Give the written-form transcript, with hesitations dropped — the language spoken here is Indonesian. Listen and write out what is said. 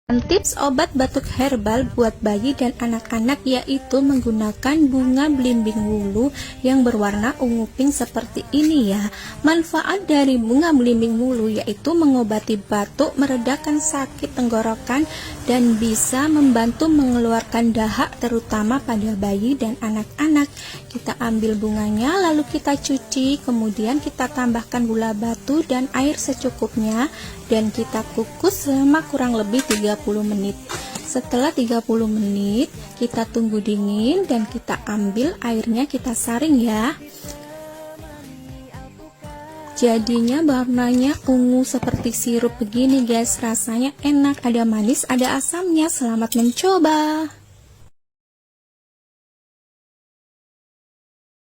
Tips obat batuk herbal buat bayi dan anak-anak yaitu menggunakan bunga belimbing wulu yang berwarna ungu pink seperti ini ya. Manfaat dari bunga belimbing wulu yaitu mengobati batuk, meredakan sakit tenggorokan, dan bisa membantu mengeluarkan dahak terutama pada bayi dan anak-anak. Kita ambil bunganya lalu kita cuci, kemudian kita tambahkan gula batu dan air secukupnya dan kita kukus selama kurang lebih 30 menit. Setelah 30 menit kita tunggu dingin dan kita ambil airnya, kita saring ya. Jadinya warnanya ungu seperti sirup begini guys. Rasanya enak, ada manis ada asamnya. Selamat mencoba.